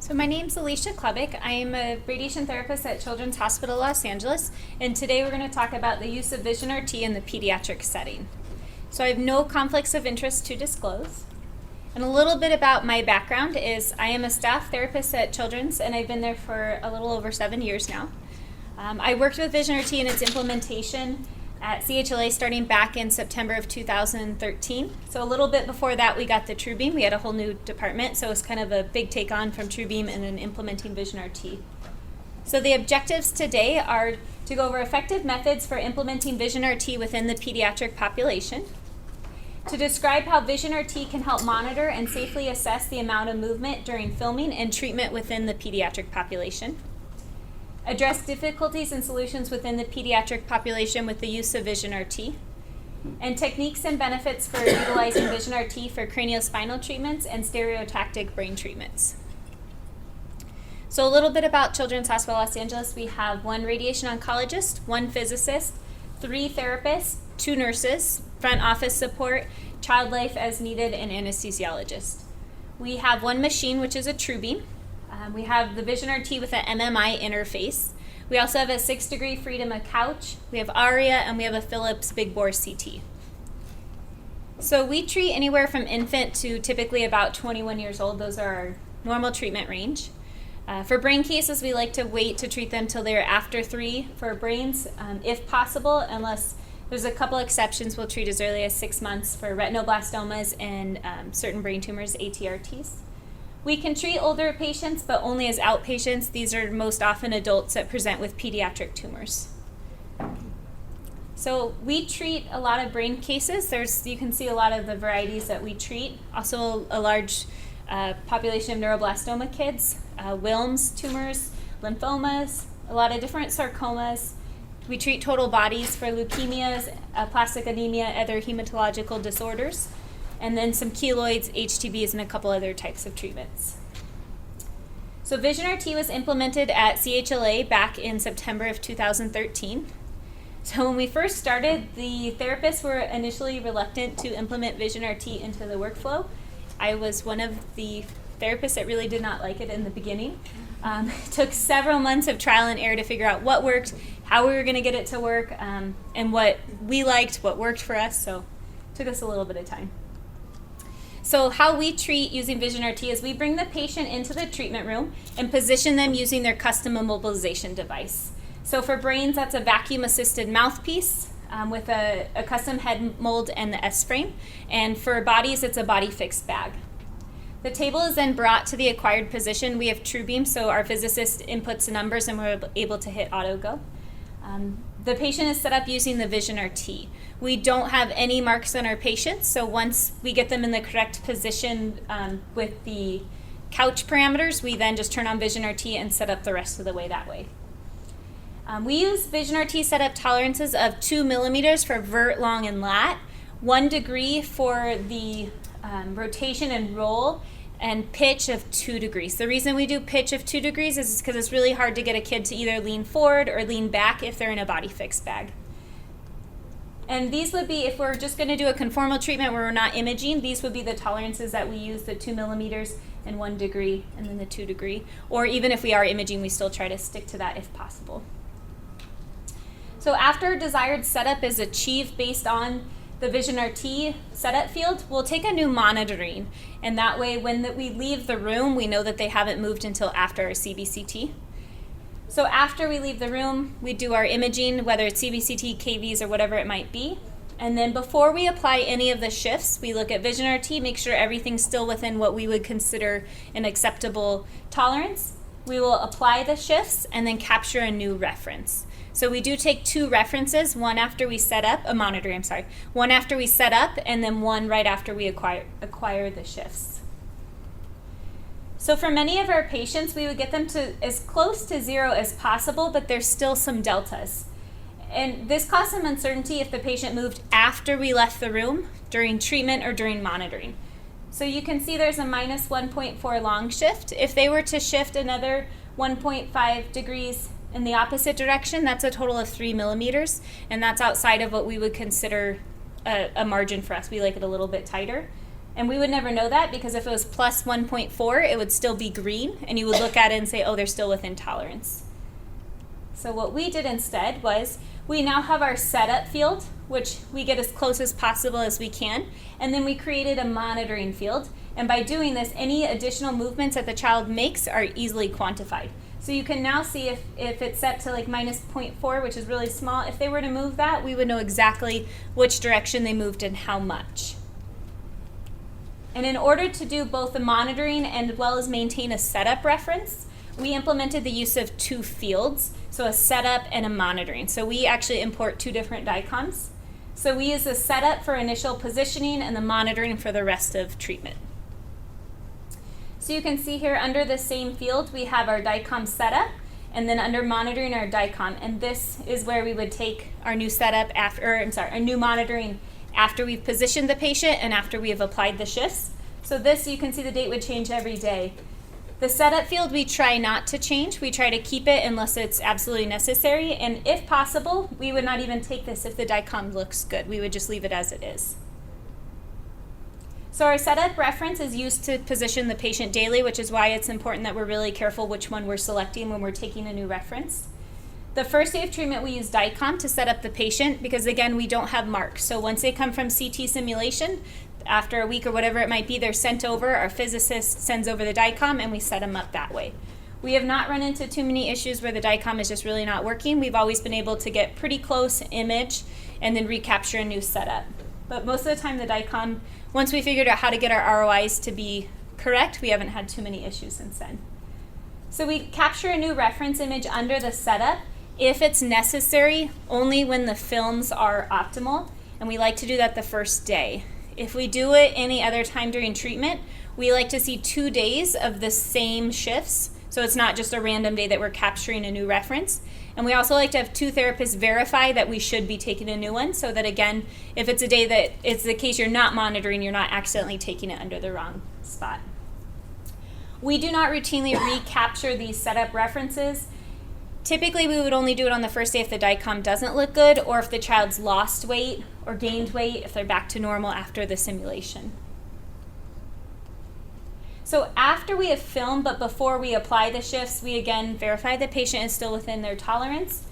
So my name's Alicia Klebik. I am a radiation therapist at Children's Hospital Los Angeles, and today we're going to talk about the use of Vision RT in the pediatric setting. So I have no conflicts of interest to disclose. And a little bit about my background is I am a staff therapist at Children's, and I've been there for a little over 7 years now. I worked with Vision RT and its implementation at CHLA starting back in September of 2013. So a little bit before that, we got the TrueBeam. We had a whole new department, so it was kind of a big take on from TrueBeam and then implementing Vision RT. So the objectives today are to go over effective methods for implementing Vision RT within the pediatric population, to describe how Vision RT can help monitor and safely assess the amount of movement during filming and treatment within the pediatric population, address difficulties and solutions within the pediatric population with the use of Vision RT, and techniques and benefits for utilizing Vision RT for craniospinal treatments and stereotactic brain treatments. So a little bit about Children's Hospital Los Angeles. We have 1 radiation oncologist, 1 physicist, 3 therapists, 2 nurses, front office support, child life as needed, and anesthesiologist. We have 1 machine, which is a TrueBeam. We have the Vision RT with an MMI interface. We also have a 6-degree Freedom couch. We have ARIA, and we have a Philips big bore CT. So we treat anywhere from infant to typically about 21 years old. Those are our normal treatment range. For brain cases, we like to wait to treat them till they're after 3 for brains, if possible, unless there's a couple exceptions. We'll treat as early as 6 months for retinoblastomas and certain brain tumors, ATRTs. We can treat older patients, but only as outpatients. These are most often adults that present with pediatric tumors. So we treat a lot of brain cases. You can see a lot of the varieties that we treat. Also a large population of neuroblastoma kids, Wilms tumors, lymphomas, a lot of different sarcomas. We treat total bodies for leukemias, aplastic anemia, other hematological disorders, and then some keloids, HTBs, and a couple other types of treatments. So Vision RT was implemented at CHLA back in September of 2013. So when we first started, the therapists were initially reluctant to implement Vision RT into the workflow. I was one of the therapists that really did not like it in the beginning. It took several months of trial and error to figure out what worked, how we were going to get it to work, and what we liked, what worked for us. So it took us a little bit of time. So how we treat using Vision RT is we bring the patient into the treatment room and position them using their custom immobilization device. So for brains, that's a vacuum-assisted mouthpiece with a custom head mold and the S-frame. And for bodies, it's a body-fixed bag. The table is then brought to the acquired position. We have TrueBeam, so our physicist inputs the numbers and we're able to hit auto go. The patient is set up using the Vision RT. We don't have any marks on our patients, so once we get them in the correct position with the couch parameters, we then just turn on Vision RT and set up the rest of the way that way. We use Vision RT setup tolerances of 2 millimeters for vert, long, and lat, 1 degree for the rotation and roll, and pitch of 2 degrees. The reason we do pitch of 2 degrees is because it's really hard to get a kid to either lean forward or lean back if they're in a body fixed bag. And these would be, if we're just going to do a conformal treatment where we're not imaging, these would be the tolerances that we use, the 2 millimeters and 1 degree, and then the 2 degree. Or even if we are imaging, we still try to stick to that if possible. So after desired setup is achieved based on the Vision RT setup field, we'll take a new monitoring, and that way when we leave the room, we know that they haven't moved until after our CBCT. So after we leave the room, we do our imaging, whether it's CBCT, KVs, or whatever it might be. And then before we apply any of the shifts, we look at Vision RT, make sure everything's still within what we would consider an acceptable tolerance. We will apply the shifts and then capture a new reference. So we do take 2 references, one after we set up, one after we set up, and then one right after we acquire the shifts. So for many of our patients, we would get them to as close to 0 as possible, but there's still some deltas. And this caused some uncertainty if the patient moved after we left the room, during treatment, or during monitoring. So you can see there's a minus 1.4 long shift. If they were to shift another 1.5 degrees in the opposite direction, that's a total of 3 millimeters, and that's outside of what we would consider a margin for us. We like it a little bit tighter. And we would never know that because if it was plus 1.4, it would still be green, and you would look at it and say, oh, they're still within tolerance. So what we did instead was we now have our setup field, which we get as close as possible as we can, and then we created a monitoring field. And by doing this, any additional movements that the child makes are easily quantified. So you can now see if it's set to like minus 0.4, which is really small, if they were to move that, we would know exactly which direction they moved and how much. And in order to do both the monitoring and as well as maintain a setup reference, we implemented the use of two fields, so a setup and a monitoring. So we actually import two different DICOMs. So we use the setup for initial positioning and the monitoring for the rest of treatment. So you can see here under the same field, we have our DICOM setup, and then under monitoring our DICOM. And this is where we would take our new setup our new monitoring after we've positioned the patient and after we have applied the shifts. So this, you can see the date would change every day. The setup field we try not to change. We try to keep it unless it's absolutely necessary. And if possible, we would not even take this if the DICOM looks good. We would just leave it as it is. So our setup reference is used to position the patient daily, which is why it's important that we're really careful which one we're selecting when we're taking a new reference. The first day of treatment, we use DICOM to set up the patient because, again, we don't have marks. So once they come from CT simulation, after a week or whatever it might be, they're sent over, our physicist sends over the DICOM, and we set them up that way. We have not run into too many issues where the DICOM is just really not working. We've always been able to get pretty close image and then recapture a new setup. But most of the time, the DICOM, once we figured out how to get our ROIs to be correct, we haven't had too many issues since then. So we capture a new reference image under the setup if it's necessary, only when the films are optimal, and we like to do that the first day. If we do it any other time during treatment, we like to see 2 days of the same shifts, so it's not just a random day that we're capturing a new reference. And we also like to have two therapists verify that we should be taking a new one, so that, again, if it's a day that it's the case you're not monitoring, you're not accidentally taking it under the wrong spot. We do not routinely recapture these setup references. Typically, we would only do it on the first day if the DICOM doesn't look good, or if the child's lost weight or gained weight, if they're back to normal after the simulation. So after we have filmed, but before we apply the shifts, we again verify the patient is still within their tolerance.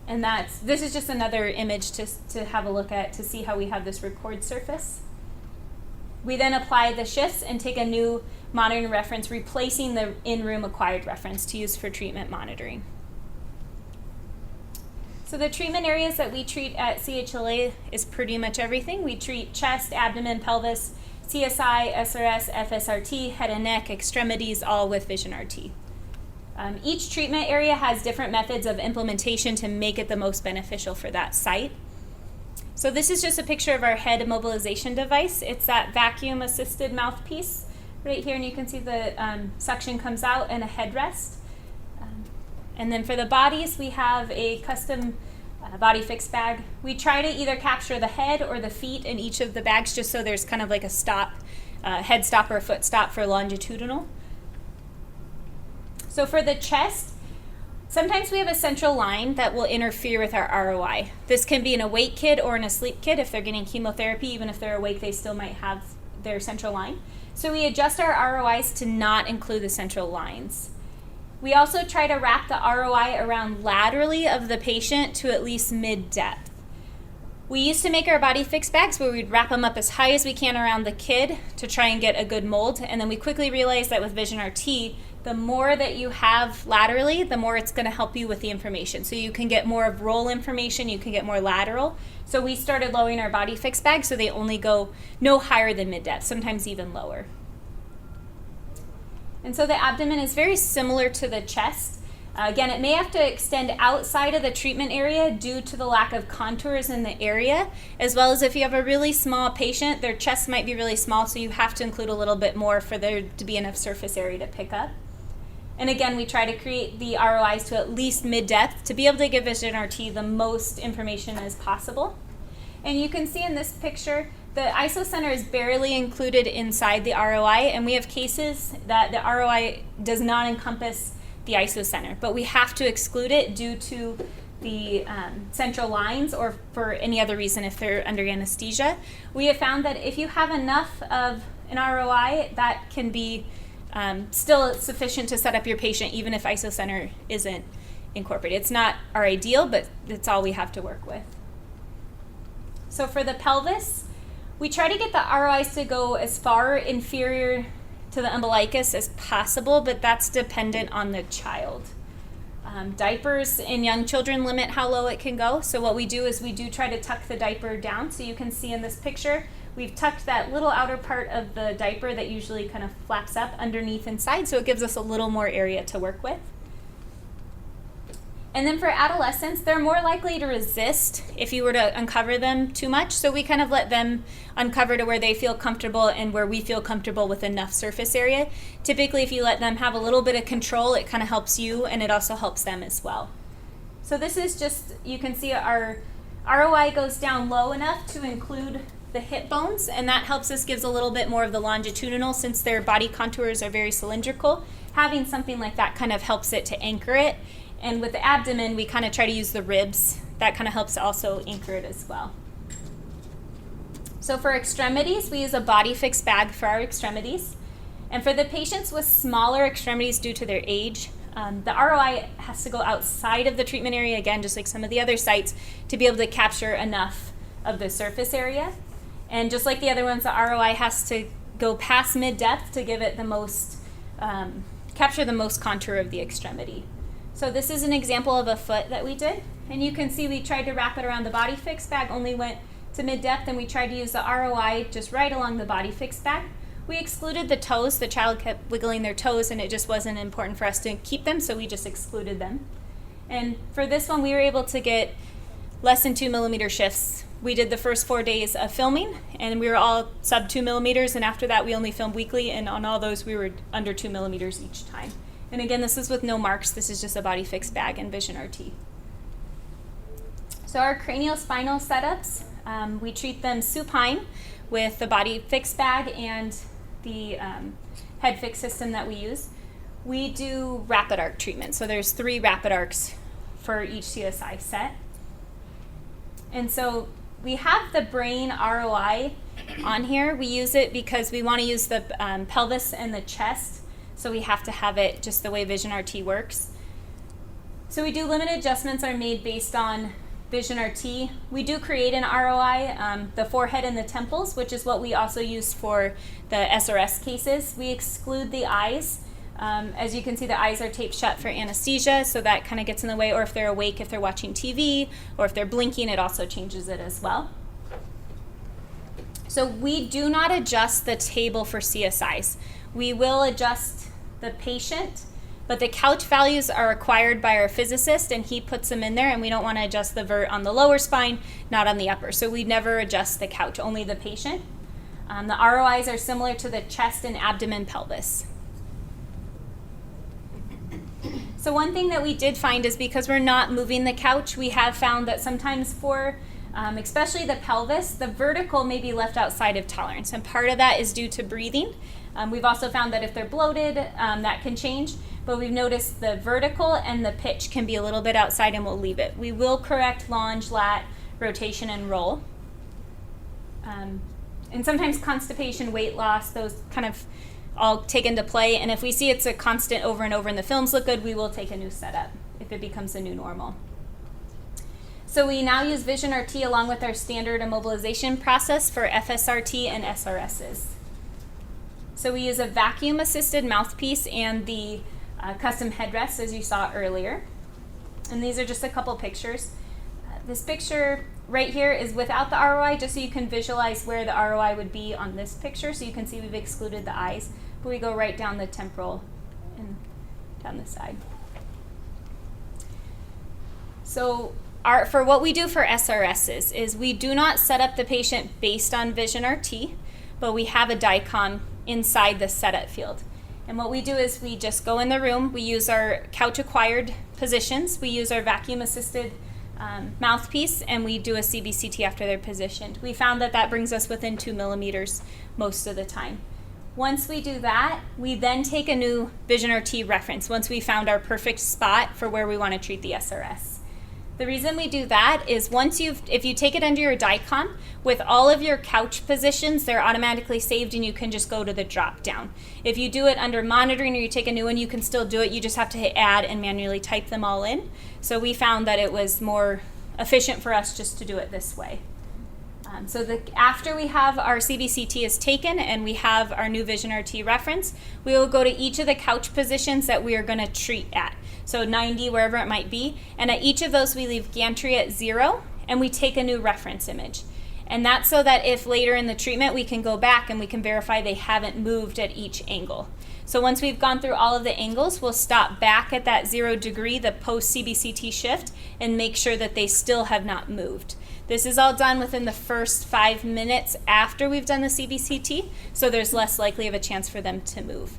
And this is just another image to have a look at to see how we have this record surface. We then apply the shifts and take a new monitoring reference, replacing the in-room acquired reference to use for treatment monitoring. So the treatment areas that we treat at CHLA is pretty much everything. We treat chest, abdomen, pelvis, CSI, SRS, FSRT, head and neck, extremities, all with Vision RT. Each treatment area has different methods of implementation to make it the most beneficial for that site. So this is just a picture of our head immobilization device. It's that vacuum-assisted mouthpiece right here, and you can see the suction comes out and a headrest. And then for the bodies, we have a custom body fix bag. We try to either capture the head or the feet in each of the bags, just so there's kind of like a stop, head stop or a foot stop for longitudinal. So for the chest, sometimes we have a central line that will interfere with our ROI. This can be an awake kid or an asleep kid. If they're getting chemotherapy, even if they're awake, they still might have their central line. So we adjust our ROIs to not include the central lines. We also try to wrap the ROI around laterally of the patient to at least mid-depth. We used to make our body fix bags where we'd wrap them up as high as we can around the kid to try and get a good mold, and then we quickly realized that with Vision RT, the more that you have laterally, the more it's going to help you with the information. So you can get more of roll information, you can get more lateral. So we started lowering our body fix bags so they only go no higher than mid-depth, sometimes even lower. And so the abdomen is very similar to the chest. Again, it may have to extend outside of the treatment area due to the lack of contours in the area, as well as if you have a really small patient, their chest might be really small, so you have to include a little bit more for there to be enough surface area to pick up. And again, we try to create the ROIs to at least mid-depth to be able to give Vision RT the most information as possible. And you can see in this picture, the ISO center is barely included inside the ROI, and we have cases that the ROI does not encompass the ISO center, but we have to exclude it due to the central lines or for any other reason if they're under anesthesia. We have found that if you have enough of an ROI, that can be still sufficient to set up your patient even if isocenter isn't incorporated. It's not our ideal, but it's all we have to work with. So for the pelvis, we try to get the ROIs to go as far inferior to the umbilicus as possible, but that's dependent on the child. Diapers in young children limit how low it can go. So what we do is we do try to tuck the diaper down. So you can see in this picture, we've tucked that little outer part of the diaper that usually kind of flaps up underneath inside, so it gives us a little more area to work with. And then for adolescents, they're more likely to resist if you were to uncover them too much. So we kind of let them uncover to where they feel comfortable and where we feel comfortable with enough surface area. Typically, if you let them have a little bit of control, it kind of helps you and it also helps them as well. So this is just, you can see our ROI goes down low enough to include the hip bones, and that helps us, gives a little bit more of the longitudinal since their body contours are very cylindrical. Having something like that kind of helps it to anchor it. And with the abdomen, we kind of try to use the ribs. That kind of helps also anchor it as well. So for extremities, we use a body fixed bag for our extremities. And for the patients with smaller extremities due to their age, the ROI has to go outside of the treatment area, again, just like some of the other sites, to be able to capture enough of the surface area. And just like the other ones, the ROI has to go past mid-depth to give it the most, capture the most contour of the extremity. So this is an example of a foot that we did. And you can see we tried to wrap it around the body fixed bag, only went to mid-depth, and we tried to use the ROI just right along the body fixed bag. We excluded the toes. The child kept wiggling their toes, and it just wasn't important for us to keep them, so we just excluded them. And for this one, we were able to get less than 2 millimeter shifts. We did the first 4 days of filming, and we were all sub 2 millimeters, and after that, we only filmed weekly, and on all those, we were under 2 millimeters each time. And again, this is with no marks. This is just a body fixed bag and Vision RT. So our craniospinal setups, we treat them supine with the body fixed bag and the head fix system that we use. We do rapid arc treatment. So there's 3 rapid arcs for each CSI set. And so we have the brain ROI on here. We use it because we want to use the pelvis and the chest. So we have to have it just the way Vision RT works. So we do limited adjustments that are made based on Vision RT. We do create an ROI, the forehead and the temples, which is what we also use for the SRS cases. We exclude the eyes. As you can see, the eyes are taped shut for anesthesia, so that kind of gets in the way, or if they're awake, if they're watching TV, or if they're blinking, it also changes it as well. So we do not adjust the table for CSIs. We will adjust the patient, but the couch values are acquired by our physicist, and he puts them in there, and we don't want to adjust the vert on the lower spine, not on the upper. So we never adjust the couch, only the patient. The ROIs are similar to the chest and abdomen pelvis. So one thing that we did find is because we're not moving the couch, we have found that sometimes for especially the pelvis, the vertical may be left outside of tolerance, and part of that is due to breathing. We've also found that if they're bloated, that can change, but we've noticed the vertical and the pitch can be a little bit outside, and we'll leave it. We will correct lunge, lat, rotation, and roll. And sometimes constipation, weight loss, those kind of all take into play, and if we see it's a constant over and over and the films look good, we will take a new setup if it becomes a new normal. So we now use Vision RT along with our standard immobilization process for FSRT and SRSs. So we use a vacuum-assisted mouthpiece and the custom headrest, as you saw earlier. And these are just a couple pictures. This picture right here is without the ROI, just so you can visualize where the ROI would be on this picture. So you can see we've excluded the eyes, but we go right down the temporal and down the side. So for what we do for SRSs is we do not set up the patient based on Vision RT, but we have a DICOM inside the setup field. And what we do is we just go in the room, we use our couch-acquired positions, we use our vacuum-assisted mouthpiece, and we do a CBCT after they're positioned. We found that that brings us within 2 millimeters most of the time. Once we do that, we then take a new Vision RT reference once we found our perfect spot for where we want to treat the SRS. The The reason we do that is if you take it under your DICOM, with all of your couch positions, they're automatically saved and you can just go to the drop down. If you do it under monitoring or you take a new one, you can still do it. You just have to hit add and manually type them all in. So we found that it was more efficient for us just to do it this way. After we have our CBCT is taken and we have our new Vision RT reference, we will go to each of the couch positions that we are going to treat at. So 90, wherever it might be. And at each of those, we leave gantry at 0 and we take a new reference image. And that's so that if later in the treatment, we can go back and we can verify they haven't moved at each angle. So once we've gone through all of the angles, we'll stop back at that 0 degree, the post-CBCT shift, and make sure that they still have not moved. This is all done within the first 5 minutes after we've done the CBCT, so there's less likely of a chance for them to move.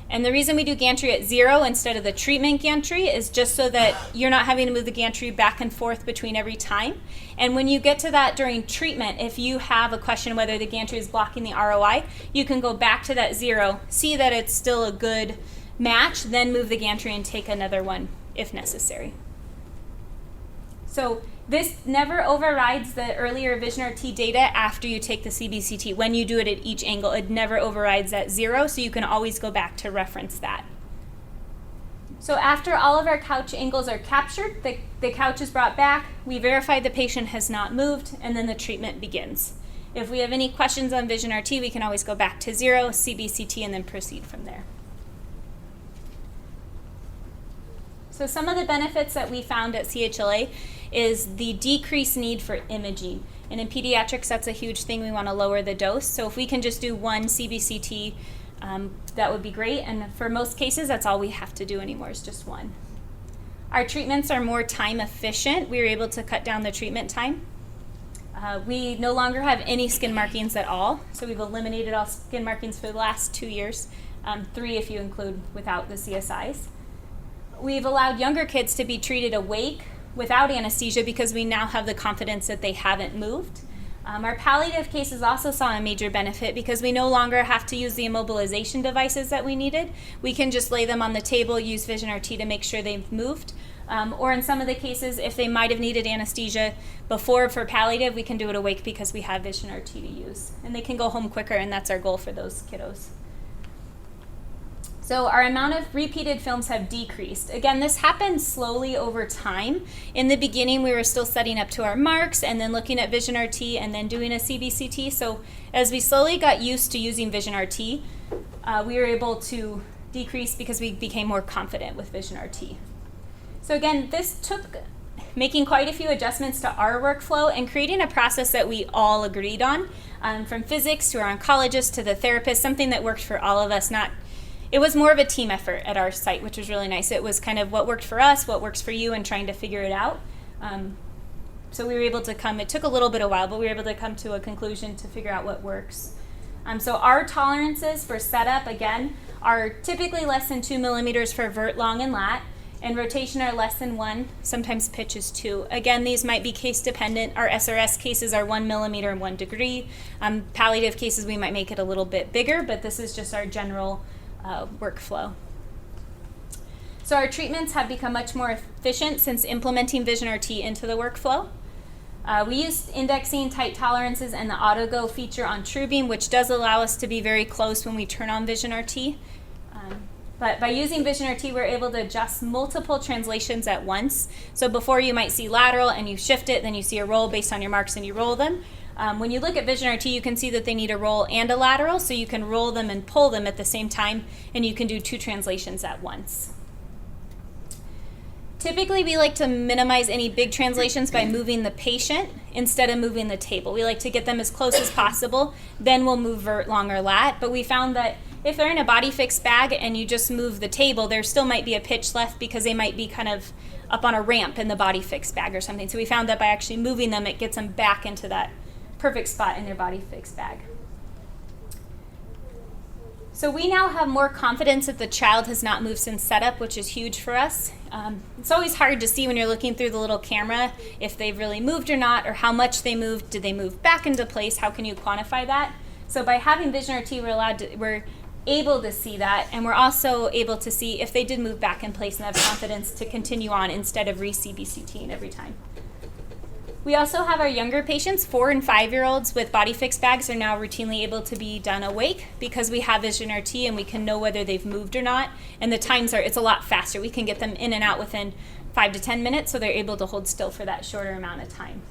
And the reason we do gantry at 0 instead of the treatment gantry is just so that you're not having to move the gantry back and forth between every time. And when you get to that during treatment, if you have a question whether the gantry is blocking the ROI, you can go back to that 0, see that it's still a good match, then move the gantry and take another one if necessary. So this never overrides the earlier Vision RT data after you take the CBCT. When you do it at each angle, it never overrides that 0, so you can always go back to reference that. So after all of our couch angles are captured, the couch is brought back, we verify the patient has not moved, and then the treatment begins. If we have any questions on Vision RT, we can always go back to 0, CBCT, and then proceed from there. So some of the benefits that we found at CHLA is the decreased need for imaging. And in pediatrics, that's a huge thing. We want to lower the dose. So if we can just do one CBCT, that would be great. And for most cases, that's all we have to do anymore is just one. Our treatments are more time efficient. We were able to cut down the treatment time. We no longer have any skin markings at all. So we've eliminated all skin markings for the last 2 years, 3 if you include without the CSIs. We've allowed younger kids to be treated awake without anesthesia because we now have the confidence that they haven't moved. Our palliative cases also saw a major benefit because we no longer have to use the immobilization devices that we needed. We can just lay them on the table, use Vision RT to make sure they've moved. Or in some of the cases, if they might have needed anesthesia before for palliative, we can do it awake because we have Vision RT to use. And they can go home quicker, and that's our goal for those kiddos. So our amount of repeated films have decreased. Again, this happens slowly over time. In the beginning, we were still setting up to our marks and then looking at Vision RT and then doing a CBCT. So as we slowly got used to using Vision RT, we were able to decrease because we became more confident with Vision RT. So again, this took making quite a few adjustments to our workflow and creating a process that we all agreed on, from physics to our oncologist to the therapist, something that worked for all of us. It was more of a team effort at our site, which was really nice. It was kind of what worked for us, what works for you, and trying to figure it out. So we were able to it took a little bit of a while, but we were able to come to a conclusion to figure out what works. So our tolerances for setup, again, are typically less than 2 millimeters for vert, long, and lat, and rotation are less than 1, sometimes pitch is 2. Again, these might be case dependent. Our SRS cases are 1 millimeter and 1 degree. Palliative cases, we might make it a little bit bigger, but this is just our general workflow. So our treatments have become much more efficient since implementing Vision RT into the workflow. We use indexing, tight tolerances, and the AutoGo feature on TrueBeam, which does allow us to be very close when we turn on Vision RT. But by using Vision RT, we're able to adjust multiple translations at once. So before you might see lateral and you shift it, then you see a roll based on your marks and you roll them. When you look at Vision RT, you can see that they need a roll and a lateral, so you can roll them and pull them at the same time, and you can do 2 translations at once. Typically, we like to minimize any big translations by moving the patient instead of moving the table. We like to get them as close as possible, then we'll move vert, long, or lat, but we found that if they're in a body fix bag and you just move the table, there still might be a pitch left because they might be kind of up on a ramp in the body fix bag or something. So we found that by actually moving them, it gets them back into that perfect spot in their body fix bag. So we now have more confidence that the child has not moved since setup, which is huge for us. It's always hard to see when you're looking through the little camera if they've really moved or not, or how much they moved. Did they move back into place? How can you quantify that? So by having Vision RT, we're able to see that, and we're also able to see if they did move back in place and have confidence to continue on instead of re-CBCTing every time. We also have our younger patients, 4 and 5-year-olds with body fixed bags are now routinely able to be done awake because we have Vision RT and we can know whether they've moved or not, and the times it's a lot faster. We can get them in and out within 5 to 10 minutes, so they're able to hold still for that shorter amount of time.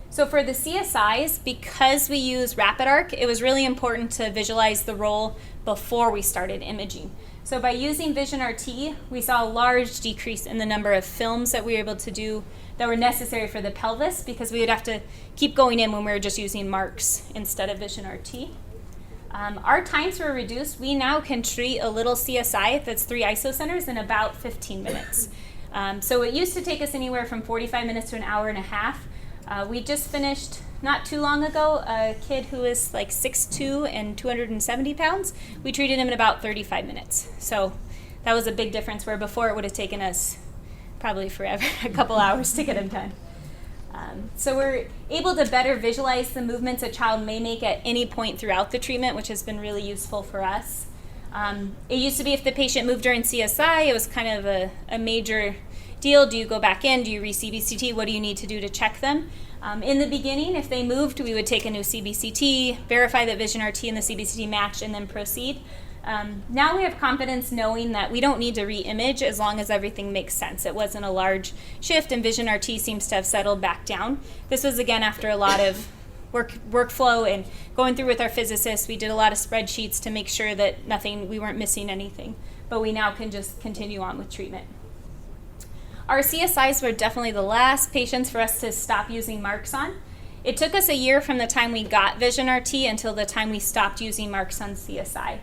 So for the CSIs, because we use Rapid Arc, it was really important to visualize the role before we started imaging. So by using Vision RT, we saw a large decrease in the number of films that we were able to do that were necessary for the pelvis, because we would have to keep going in when we were just using marks instead of Vision RT. Our times were reduced. We now can treat a little CSI that's 3 isocenters in about 15 minutes. So it used to take us anywhere from 45 minutes to an hour and a half. We just finished, not too long ago, a kid who is like 6'2" and 270 pounds. We treated him in about 35 minutes. So that was a big difference, where before it would have taken us probably forever, a couple hours to get him done. So we're able to better visualize the movements a child may make at any point throughout the treatment, which has been really useful for us. It used to be if the patient moved during CSI, it was kind of a major deal. Do you go back in? Do you re-CBCT? What do you need to do to check them? In the beginning, if they moved, we would take a new CBCT, verify that Vision RT and the CBCT match, and then proceed. Now we have confidence knowing that we don't need to re-image as long as everything makes sense. It wasn't a large shift, and Vision RT seems to have settled back down. This was, again, after a lot of workflow and going through with our physicists. We did a lot of spreadsheets to make sure that we weren't missing anything, but we now can just continue on with treatment. Our CSIs were definitely the last patients for us to stop using marks on. It took us a year from the time we got Vision RT until the time we stopped using marks on CSI.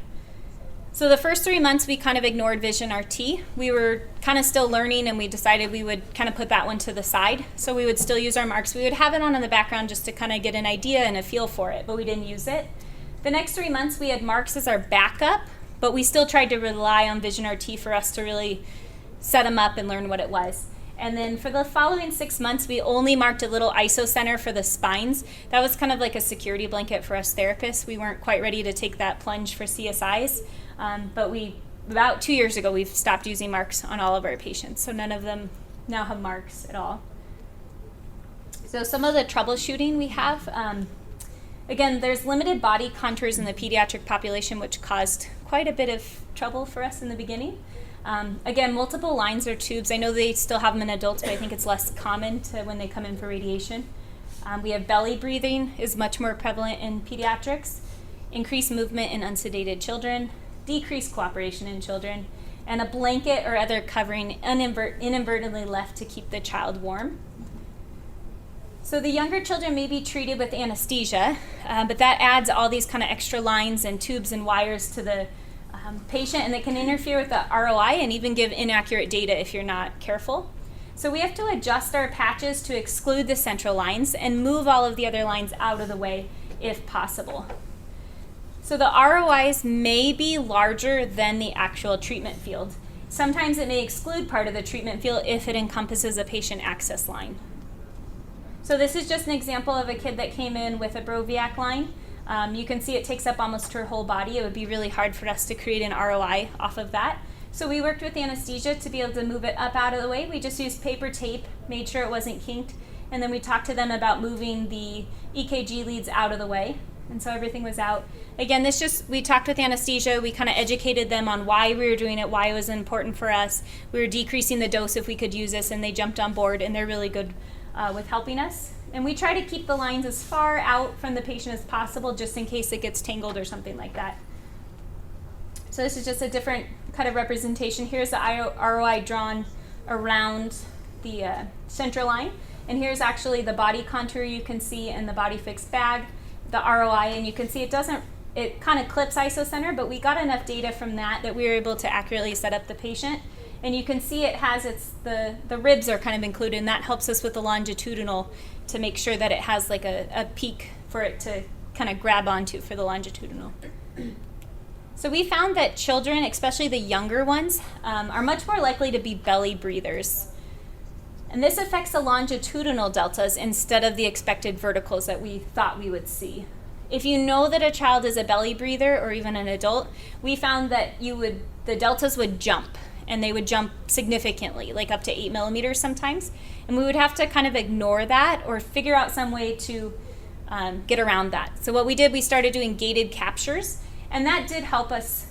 So the first 3 months we kind of ignored Vision RT. We were kind of still learning, and we decided we would kind of put that one to the side. So we would still use our marks. We would have it on in the background just to kind of get an idea and a feel for it, but we didn't use it. The next 3 months we had marks as our backup, but we still tried to rely on Vision RT for us to really set them up and learn what it was. And then for the following 6 months, we only marked a little isocenter for the spines. That was kind of like a security blanket for us therapists. We weren't quite ready to take that plunge for CSIs, but about 2 years ago, we've stopped using marks on all of our patients. So none of them now have marks at all. So some of the troubleshooting we have, again, there's limited body contours in the pediatric population, which caused quite a bit of trouble for us in the beginning. Again, multiple lines or tubes. I know they still have them in adults, but I think it's less common when they come in for radiation. We have belly breathing is much more prevalent in pediatrics, increased movement in unsedated children, decreased cooperation in children, and a blanket or other covering inadvertently left to keep the child warm. So the younger children may be treated with anesthesia, but that adds all these kind of extra lines and tubes and wires to the patient, and it can interfere with the ROI and even give inaccurate data if you're not careful. So we have to adjust our patches to exclude the central lines and move all of the other lines out of the way if possible. So the ROIs may be larger than the actual treatment field. Sometimes it may exclude part of the treatment field if it encompasses a patient access line. So this is just an example of a kid that came in with a Broviac line. You can see it takes up almost her whole body. It would be really hard for us to create an ROI off of that. So we worked with anesthesia to be able to move it up out of the way. We just used paper tape, made sure it wasn't kinked, and then we talked to them about moving the EKG leads out of the way. And so everything was out. Again, we talked with anesthesia. We kind of educated them on why we were doing it, why it was important for us. We were decreasing the dose if we could use this, and they jumped on board, and they're really good with helping us. And we try to keep the lines as far out from the patient as possible, just in case it gets tangled or something like that. So this is just a different kind of representation. Here's the ROI drawn around the central line. And here's actually the body contour you can see in the body fixed bag, the ROI, and you can see it kind of clips isocenter, but we got enough data from that we were able to accurately set up the patient. And you can see it has the ribs are kind of included, and that helps us with the longitudinal to make sure that it has like a peak for it to kind of grab onto for the longitudinal. So we found that children, especially the younger ones, are much more likely to be belly breathers. And this affects the longitudinal deltas instead of the expected verticals that we thought we would see. if you know that a child is a belly breather or even an adult, we found that the deltas would jump, and they would jump significantly, like up to 8 millimeters sometimes. And we would have to kind of ignore that or figure out some way to get around that. So what we did, we started doing gated captures, and that did help us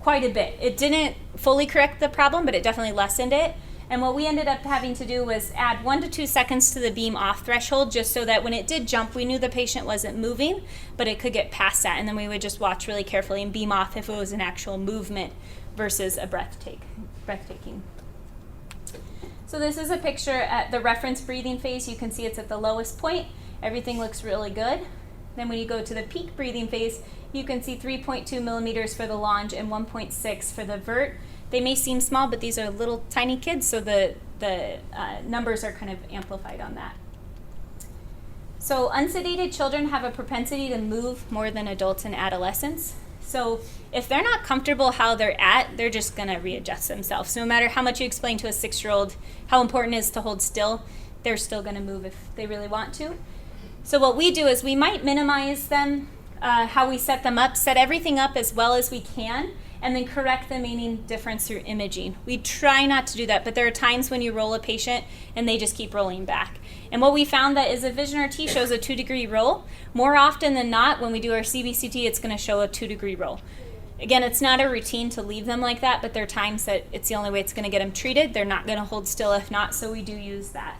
quite a bit. It didn't fully correct the problem, but it definitely lessened it. And what we ended up having to do was add 1 to 2 seconds to the beam off threshold, just so that when it did jump, we knew the patient wasn't moving, but it could get past that. And then we would just watch really carefully and beam off if it was an actual movement versus a breathtaking. So this is a picture at the reference breathing phase. You can see it's at the lowest point. Everything looks really good. Then when you go to the peak breathing phase, you can see 3.2 millimeters for the longe and 1.6 for the vert. They may seem small, but these are little tiny kids, so the numbers are kind of amplified on that. So unsedated children have a propensity to move more than adults and adolescents. So if they're not comfortable how they're at, they're just going to readjust themselves. So no matter how much you explain to a 6-year-old how important it is to hold still, they're still going to move if they really want to. So what we do is we might minimize them, how we set them up, set everything up as well as we can, and then correct the meaning difference through imaging. We try not to do that, but there are times when you roll a patient and they just keep rolling back. And what we found that is a vision RT shows a 2-degree roll. More often than not, when we do our CBCT, it's going to show a 2-degree roll. Again, it's not a routine to leave them like that, but there are times that it's the only way it's going to get them treated. They're not going to hold still if not, so we do use that.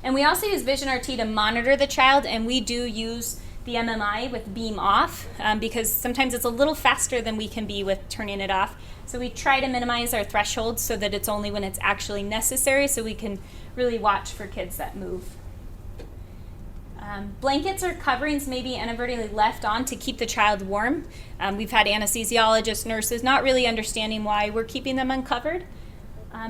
And we also use vision RT to monitor the child, and we do use the MMI with beam off because sometimes it's a little faster than we can be with turning it off. So we try to minimize our thresholds so that it's only when it's actually necessary, so we can really watch for kids that move. Blankets or coverings may be inadvertently left on to keep the child warm. We've had anesthesiologists, nurses not really understanding why we're keeping them uncovered.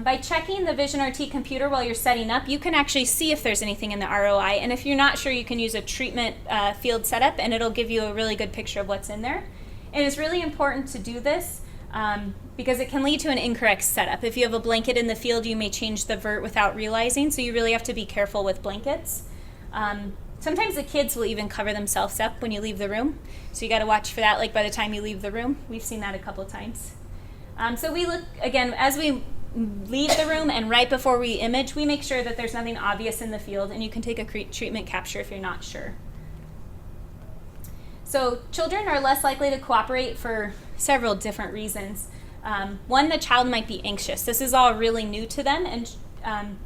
By checking the Vision RT computer while you're setting up, you can actually see if there's anything in the ROI. And if you're not sure, you can use a treatment field setup, and it'll give you a really good picture of what's in there. And it's really important to do this because it can lead to an incorrect setup. If you have a blanket in the field, you may change the vert without realizing, so you really have to be careful with blankets. Sometimes the kids will even cover themselves up when you leave the room, so you got to watch for that, like by the time you leave the room. We've seen that a couple times. So we look, again, as we leave the room and right before we image, we make sure that there's nothing obvious in the field, and you can take a treatment capture if you're not sure. So children are less likely to cooperate for several different reasons. One, the child might be anxious. This is all really new to them, and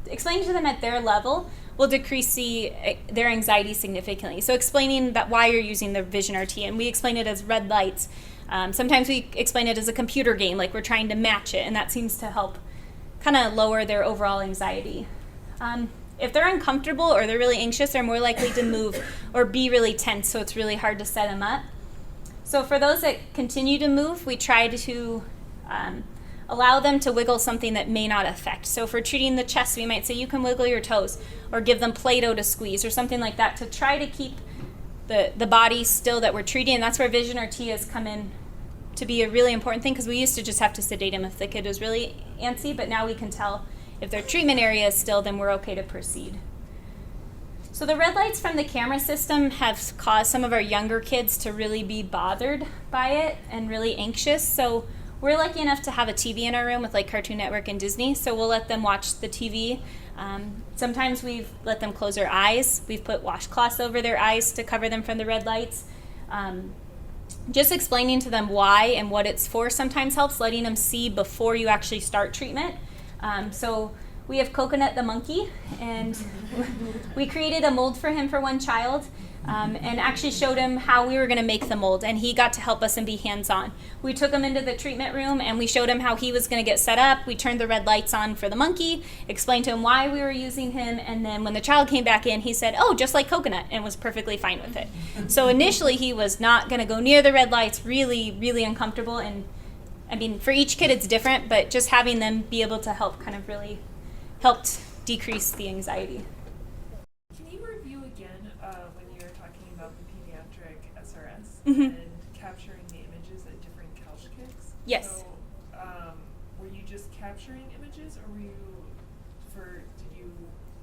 explaining to them at their level will decrease their anxiety significantly. So explaining that why you're using the Vision RT, and we explain it as red lights. Sometimes we explain it as a computer game, like we're trying to match it, and that seems to help kind of lower their overall anxiety. If they're uncomfortable or they're really anxious, they're more likely to move or be really tense, so it's really hard to set them up. So for those that continue to move, we try to allow them to wiggle something that may not affect. So for treating the chest, we might say you can wiggle your toes, or give them Play-Doh to squeeze or something like that to try to keep the body still that we're treating. And that's where Vision RT has come in to be a really important thing, because we used to just have to sedate them if the kid was really antsy, but now we can tell if their treatment area is still, then we're okay to proceed. So the red lights from the camera system have caused some of our younger kids to really be bothered by it and really anxious. So we're lucky enough to have a TV in our room with like Cartoon Network and Disney, so we'll let them watch the TV. Sometimes we've let them close their eyes. We've put washcloths over their eyes to cover them from the red lights. Just explaining to them why and what it's for sometimes helps, letting them see before you actually start treatment. So we have Coconut the monkey, and we created a mold for him for one child, and actually showed him how we were going to make the mold, and he got to help us and be hands-on. We took him into the treatment room, and we showed him how he was going to get set up. We turned the red lights on for the monkey, explained to him why we were using him, and then when the child came back in, he said, "Oh, just like Coconut," and was perfectly fine with it. So initially, he was not going to go near the red lights, really, really uncomfortable, and I mean, for each kid it's different, but just having them be able to help kind of really helped decrease the anxiety. Can you review again when you were talking about the pediatric SRS Mm-hmm. and capturing the images at different couch kicks? Yes. So, were you just capturing images, or were you,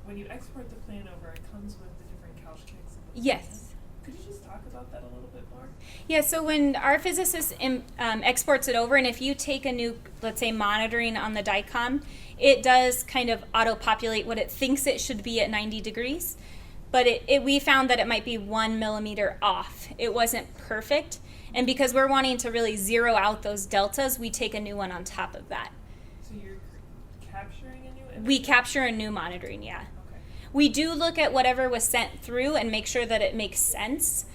when you export the plan over, it comes with the different couch kicks? Yes. Could you just talk about that a little bit more? Yeah, so when our physicist exports it over, and if you take a new, let's say, monitoring on the DICOM, it does kind of auto-populate what it thinks it should be at 90 degrees. But we found that it might be 1 millimeter off. It wasn't perfect. And because we're wanting to really zero out those deltas, we take a new one on top of that. So you're capturing a new image? We capture a new monitoring, yeah. Okay. We do look at whatever was sent through and make sure that it makes sense.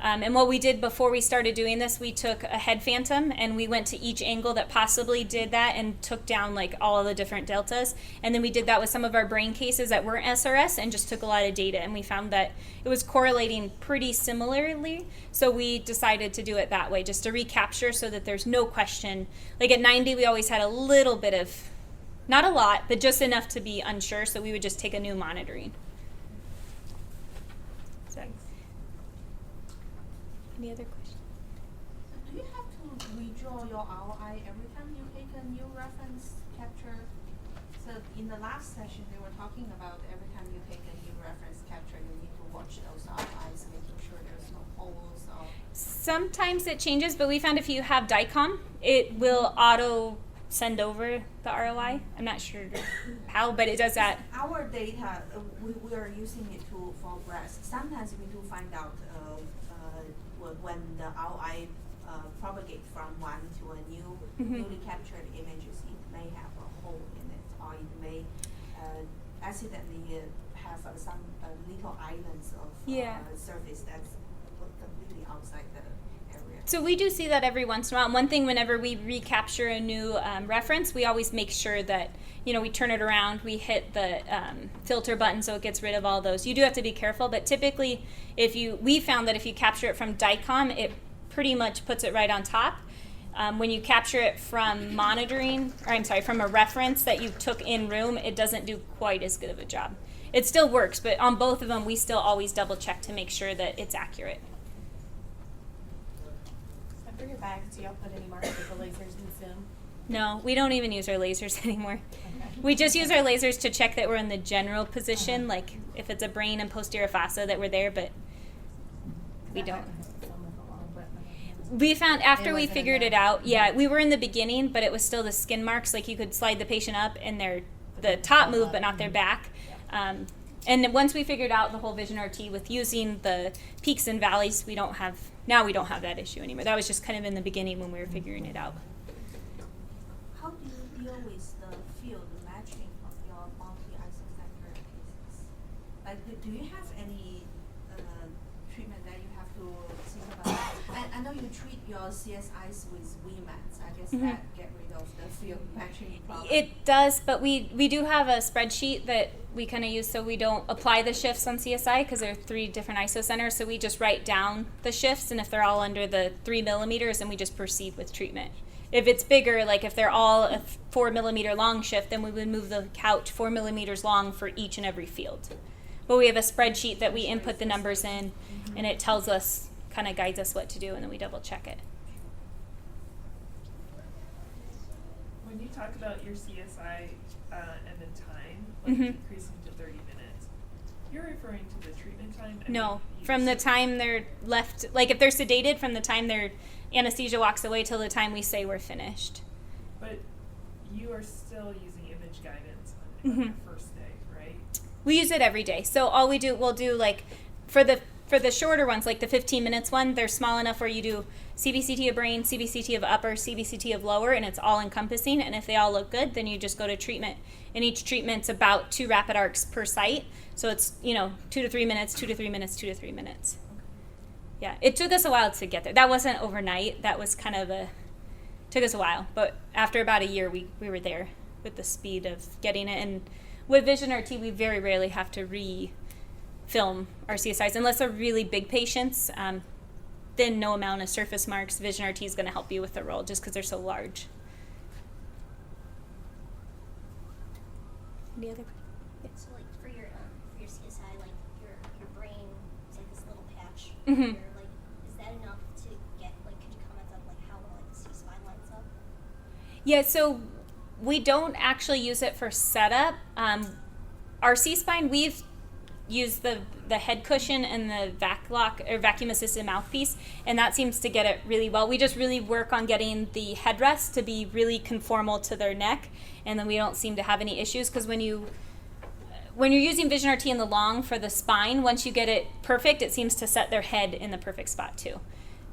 And what we did before we started doing this, we took a head phantom and we went to each angle that possibly did that and took down like all of the different deltas. And then we did that with some of our brain cases that weren't SRS and just took a lot of data. And we found that it was correlating pretty similarly. So we decided to do it that way, just to recapture so that there's no question. Like at 90, we always had a little bit of, not a lot, but just enough to be unsure. So we would just take a new monitoring. Any other questions? Do you have to redraw your ROI every time you take a new reference capture? So in the last session, they were talking about every time you take a new reference capture, you need to watch those ROIs, making sure there's no holes or... Sometimes it changes, but we found if you have DICOM, it will auto send over the ROI. I'm not sure how, but it does that. Our data, we are using it for breast. Sometimes we do find out when the ROI propagate from one to a new newly captured images, it may have a hole in it, or it may accidentally have some little islands of surface that's completely outside the area. So we do see that every once in a while. And one thing, whenever we recapture a new reference, we always make sure that, we turn it around, we hit the filter button so it gets rid of all those. You do have to be careful, but typically we found that if you capture it from DICOM, it pretty much puts it right on top. When you capture it from from a reference that you took in room, it doesn't do quite as good of a job. It still works, but on both of them, we still always double check to make sure that it's accurate. For your bags, do y'all put any marks with the lasers in Zoom? No, we don't even use our lasers anymore. Okay. We just use our lasers to check that we're in the general position, like if it's a brain and posterior fossa that we're there, but we don't. We found after we figured it out, we were in the beginning, but it was still the skin marks, like you could slide the patient up and the top moved but not their back. And then once we figured out the whole vision RT with using the peaks and valleys, we don't have that issue anymore. That was just kind of in the beginning when we were figuring it out. How do you deal with the field matching of your multi-isocenter cases? Like, do you have any treatment that you have to think about? I know you treat your CSIs with WMATs. I guess that get rid of the field matching problem. It does, but we do have a spreadsheet that we kind of use so we don't apply the shifts on CSI because there are 3 different isocenters. So we just write down the shifts, and if they're all under the 3 millimeters, then we just proceed with treatment. If it's bigger, like if they're all a 4 millimeter long shift, then we would move the couch 4 millimeters long for each and every field. But we have a spreadsheet that we input the numbers in, and it tells us, kind of guides us what to do, and then we double check it. When you talk about your CSI and the time, like decreasing to 30 minutes, you're referring to the treatment time? No, from the time they're left, like if they're sedated, from the time their anesthesia walks away till the time we say we're finished. But you are still using image guidance on the first day, right? We use it every day. So all we'll do like for the shorter ones, like the 15 minutes one, they're small enough where you do CBCT of brain, CBCT of upper, CBCT of lower, and it's all encompassing. And if they all look good, then you just go to treatment. And each treatment's about 2 rapid arcs per site. So it's, 2 to 3 minutes, 2 to 3 minutes, 2 to 3 minutes. Yeah, it took us a while to get there. That wasn't overnight. That was kind of took us a while. But after about a year, we were there with the speed of getting it. And with Vision RT, we very rarely have to film our CSIs. Unless they're really big patients, then no amount of surface marks. Vision RT is going to help you with the roll just because they're so large. Any other questions? So like for your CSI, like your brain is like this little patch. Mhm. Here, like, is that enough to get like? Could you comment on like how well like the C-spine lines up? Yeah, so we don't actually use it for setup. Our C-spine, we've used the the head cushion and the vacuum assisted mouthpiece, and that seems to get it really well. We just really work on getting the headrest to be really conformal to their neck, and then we don't seem to have any issues, because when you're using Vision RT in the long for the spine, once you get it perfect, it seems to set their head in the perfect spot too.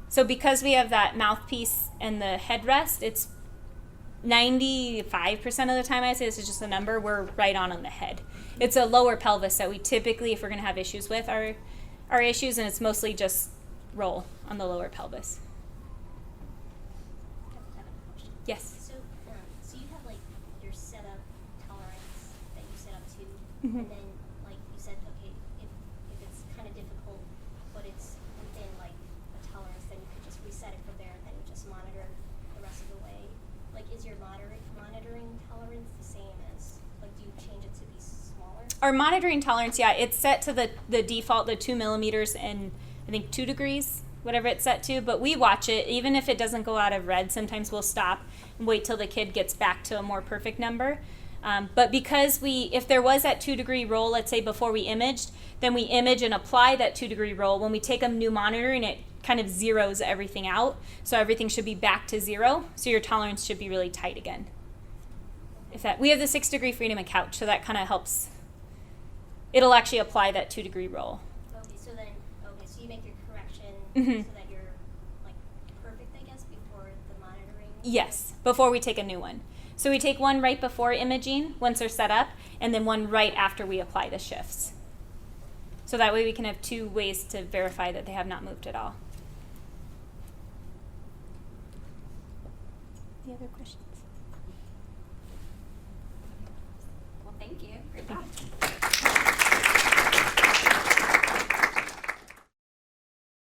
So because we have that mouthpiece and the headrest, it's 95% of the time, I say this is just a number, we're right on the head. It's a lower pelvis that we typically, if we're going to have issues with, our issues, and it's mostly just roll on the lower pelvis. I have a question. Yes. So you have like your setup tolerance that you set up to, Mhm. and then like you said, okay, if it's kind of difficult, but it's within like a tolerance, then you could just reset it from there, and then you just monitor the rest of the way. Like, is your monitoring tolerance the same as, like, do you change it to be smaller? Our monitoring tolerance, yeah, it's set to the default, the 2 millimeters and I think 2 degrees, whatever it's set to. But we watch it, even if it doesn't go out of red. Sometimes we'll stop and wait till the kid gets back to a more perfect number. But because if there was that 2 degree roll, let's say before we imaged, then we image and apply that 2 degree roll. When we take a new monitoring, it kind of zeroes everything out. So everything should be back to 0. So your tolerance should be really tight again. We have the 6 degree freedom of couch, so that kind of helps. It'll actually apply that 2 degree roll. Okay, so you make your correction Mhm. so that you're like perfect, I guess, before the monitoring? Yes, before we take a new one. So we take one right before imaging, once they're set up, and then one right after we apply the shifts. So that way we can have 2 ways to verify that they have not moved at all. Any other questions? Well, thank you. Great job.